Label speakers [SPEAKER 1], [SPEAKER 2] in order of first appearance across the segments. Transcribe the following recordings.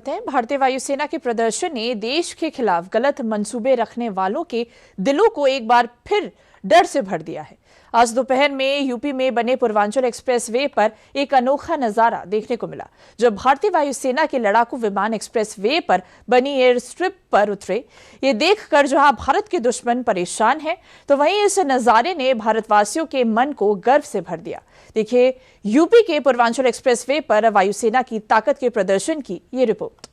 [SPEAKER 1] करते हैं। भारतीय वायुसेना के प्रदर्शन ने देश के खिलाफ गलत मंसूबे रखने वालों के दिलों को एक बार फिर डर से भर दिया है। आज दोपहर में यूपी में बने पूर्वांचल एक्सप्रेसवे पर एक अनोखा नजारा देखने को मिला, जब भारतीय वायुसेना के लड़ाकू विमान एक्सप्रेसवे पर बनी एयर स्ट्रिप पर उतरे। ये देखकर जहां भारत के दुश्मन परेशान हैं, तो वहीं इस नजारे ने भारतवासियों के मन को गर्व से भर दिया। देखिए यूपी के पूर्वांचल एक्सप्रेसवे पर वायुसेना की ताकत के प्रदर्शन की ये रिपोर्ट।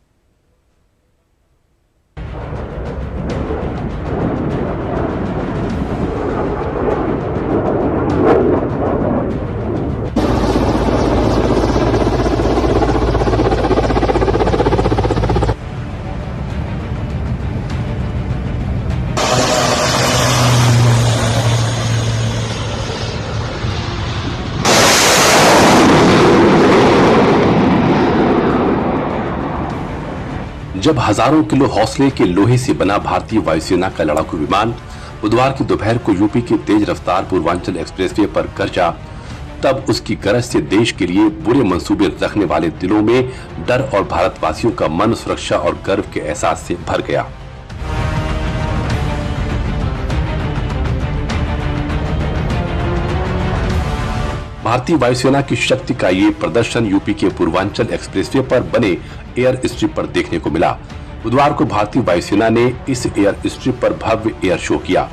[SPEAKER 2] जब हजारों किलो हौसले के लोहे से बना भारतीय वायुसेना का लड़ाकू विमान बुधवार की दोपहर को यूपी के तेज रफ्तार पूर्वांचल एक्सप्रेसवे पर गरजा, तब उसकी गरज से देश के लिए बुरे मंसूबे रखने वाले दिलों में डर और भारतवासियों का मन सुरक्षा और गर्व के एहसास से भर गया। भारतीय वायुसेना की शक्ति का ये प्रदर्शन यूपी के पूर्वांचल एक्सप्रेसवे पर बने एयर स्ट्रिप पर देखने को मिला। बुधवार को भारतीय वायुसेना ने इस एयर स्ट्रिप पर भव्य एयर शो किया।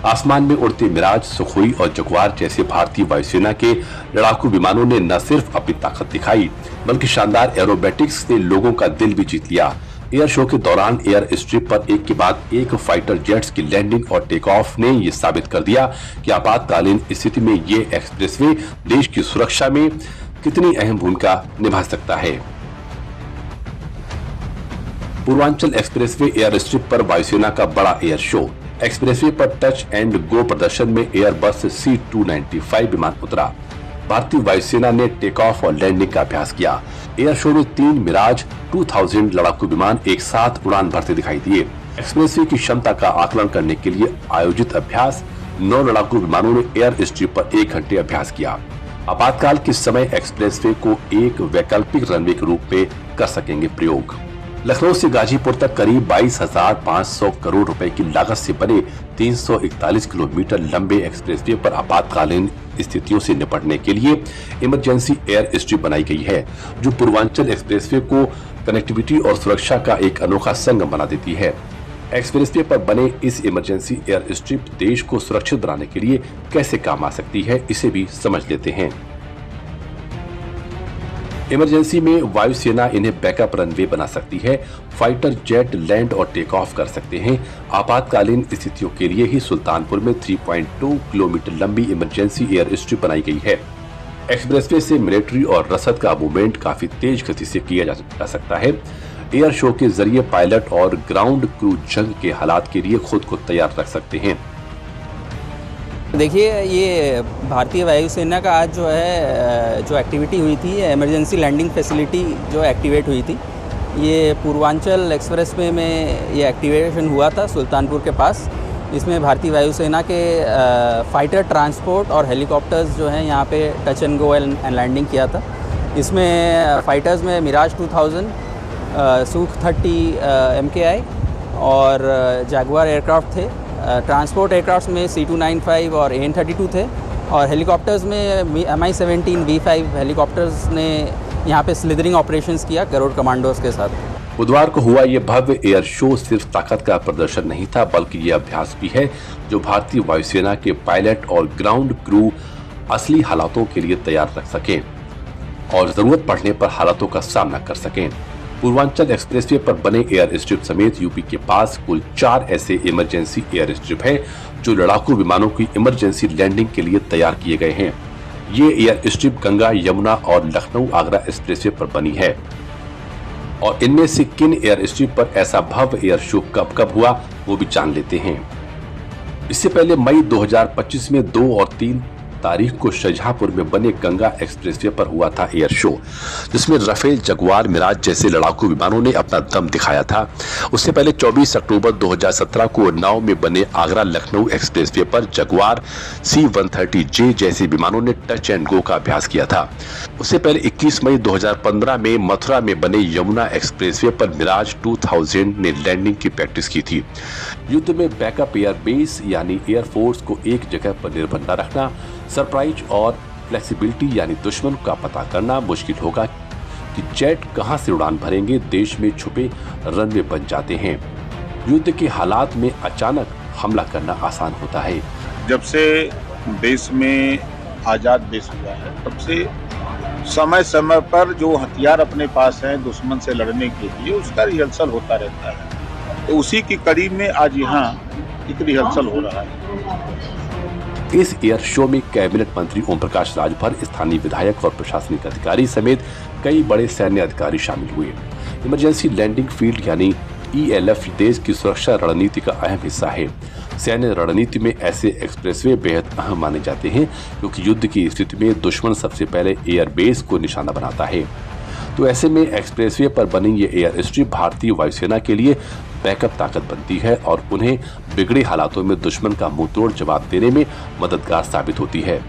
[SPEAKER 2] आसमान में उड़ते मिराज, सुखोई और जगुआर जैसे भारतीय वायुसेना के लड़ाकू विमानों ने न सिर्फ अपनी ताकत दिखाई, बल्कि शानदार एरोबेटिक्स से लोगों का दिल भी जीत लिया। एयर शो के दौरान एयर स्ट्रिप पर एक के बाद एक फाइटर जेट्स की लैंडिंग और टेक ऑफ ने ये साबित कर दिया कि आपातकालीन स्थिति में ये एक्सप्रेसवे देश की सुरक्षा में कितनी अहम भूमिका निभा सकता है। पूर्वांचल एक्सप्रेसवे एयर स्ट्रिप पर वायुसेना का बड़ा एयर शो। एक्सप्रेसवे पर टच एंड गो प्रदर्शन में एयरबस C-295 विमान उतरा। भारतीय वायुसेना ने टेक ऑफ और लैंडिंग का अभ्यास किया। एयर शो में 3 मिराज 2000 लड़ाकू विमान एक साथ उड़ान भरते दिखाई दिए। एक्सप्रेसवे की क्षमता का आकलन करने के लिए आयोजित अभ्यास 9 लड़ाकू विमानों ने एयर स्ट्रिप पर 1 घंटे अभ्यास किया। आपातकाल के समय एक्सप्रेसवे को एक वैकल्पिक रनवे के रूप में कर सकेंगे प्रयोग। लखनऊ से गाजीपुर तक करीब 22,500 करोड़ रुपए की लागत से बने 341 किलोमीटर लंबे एक्सप्रेसवे पर आपातकालीन स्थितियों से निपटने के लिए इमरजेंसी एयर स्ट्रिप बनाई गई है, जो पूर्वांचल एक्सप्रेसवे को कनेक्टिविटी और सुरक्षा का एक अनोखा संगम बना देती है। एक्सप्रेसवे पर बने इस इमरजेंसी एयर स्ट्रिप देश को सुरक्षित बनाने के लिए कैसे काम आ सकती है, इसे भी समझ लेते हैं। इमरजेंसी में वायुसेना इन्हें बैकअप रनवे बना सकती है, फाइटर जेट लैंड और टेक ऑफ कर सकते हैं। आपातकालीन स्थितियों के लिए ही सुल्तानपुर में 3.2 किलोमीटर लंबी इमरजेंसी एयर स्ट्रिप बनाई गई है। एक्सप्रेसवे से मिलिट्री और रसद का मूवमेंट काफी तेज गति से किया जा सकता है। एयर शो के जरिए पायलट और ग्राउंड क्रू जंग के हालात के लिए खुद को तैयार रख सकते हैं।
[SPEAKER 3] देखिए, ये भारतीय वायुसेना का आज जो एक्टिविटी हुई थी, इमरजेंसी लैंडिंग फैसिलिटी जो एक्टिवेट हुई थी, ये पूर्वांचल एक्सप्रेसवे में ये एक्टिवेशन हुआ था सुल्तानपुर के पास। इसमें भारतीय वायुसेना के फाइटर ट्रांसपोर्ट और हेलीकॉप्टर्स जो हैं यहाँ पे touch and go and landing किया था। इसमें फाइटर्स में मिराज 2000, Su-30 MKI और जैगुआर एयरक्राफ्ट थे। ट्रांसपोर्ट एयरक्राफ्ट में C-295 और AN-32 थे, और हेलीकॉप्टर्स में Mi-17 V5 हेलीकॉप्टर्स ने यहाँ पे स्लिदरिंग ऑपरेशंस किया गरुड़ कमांडोज के साथ।
[SPEAKER 2] बुधवार को हुआ ये भव्य एयर शो सिर्फ ताकत का प्रदर्शन नहीं था, बल्कि ये अभ्यास भी है जो भारतीय वायुसेना के पायलट और ग्राउंड क्रू असली हालातों के लिए तैयार रख सकें और जरूरत पड़ने पर हालातों का सामना कर सकें। पूर्वांचल एक्सप्रेसवे पर बने एयर स्ट्रिप समेत यूपी के पास कुल 4 ऐसे इमरजेंसी एयर स्ट्रिप हैं जो लड़ाकू विमानों की इमरजेंसी लैंडिंग के लिए तैयार किए गए हैं। ये एयर स्ट्रिप गंगा, यमुना और लखनऊ आगरा एक्सप्रेसवे पर बनी है, और इनमें से किन एयर स्ट्रिप पर ऐसा भव्य एयर शो कब हुआ वो भी जान लेते हैं। इससे पहले मई 2025 में 2 और 3 तारीख को शाहजहांपुर में बने गंगा एक्सप्रेसवे पर हुआ था एयर शो, जिसमें राफेल, जगुआर, मिराज जैसे लड़ाकू विमानों ने अपना दम दिखाया था। उससे पहले 24 अक्टूबर 2017 को उन्नाव में बने आगरा लखनऊ एक्सप्रेसवे पर जगुआर, C-130J जैसे विमानों ने टच एंड गो का अभ्यास किया था। उससे पहले 21 मई 2015 में मथुरा में बने यमुना एक्सप्रेसवे पर मिराज 2000 ने लैंडिंग की प्रैक्टिस की थी। युद्ध में बैकअप एयर बेस यानी एयरफोर्स को एक जगह पर निर्भर न रखना, सरप्राइज और फ्लेक्सिबिलिटी यानी दुश्मन का पता करना मुश्किल होगा कि जेट कहां से उड़ान भरेंगे, देश में छुपे रनवे बन जाते हैं। युद्ध के हालात में अचानक हमला करना आसान होता है।
[SPEAKER 4] जब से देश में आजाद देश हुआ है, तब से समय समय पर जो हथियार अपने पास हैं दुश्मन से लड़ने के लिए, उसका रिहर्सल होता रहता है। तो उसी की कड़ी में आज यहाँ एक रिहर्सल हो रहा है।
[SPEAKER 2] इस एयर शो में कैबिनेट मंत्री ओम प्रकाश राजभर, स्थानीय विधायक और प्रशासनिक अधिकारी समेत कई बड़े सैन्य अधिकारी शामिल हुए। इमरजेंसी लैंडिंग फील्ड यानी ELF देश की सुरक्षा रणनीति का अहम हिस्सा है। सैन्य रणनीति में ऐसे एक्सप्रेसवे बेहद अहम माने जाते हैं, क्योंकि युद्ध की स्थिति में दुश्मन सबसे पहले एयर बेस को निशाना बनाता है। तो ऐसे में एक्सप्रेसवे पर बनी ये एयर स्ट्रिप भारतीय वायुसेना के लिए बैकअप ताकत बनती है और उन्हें बिगड़े हालातों में दुश्मन का मुंहतोड़ जवाब देने में मददगार साबित होती है।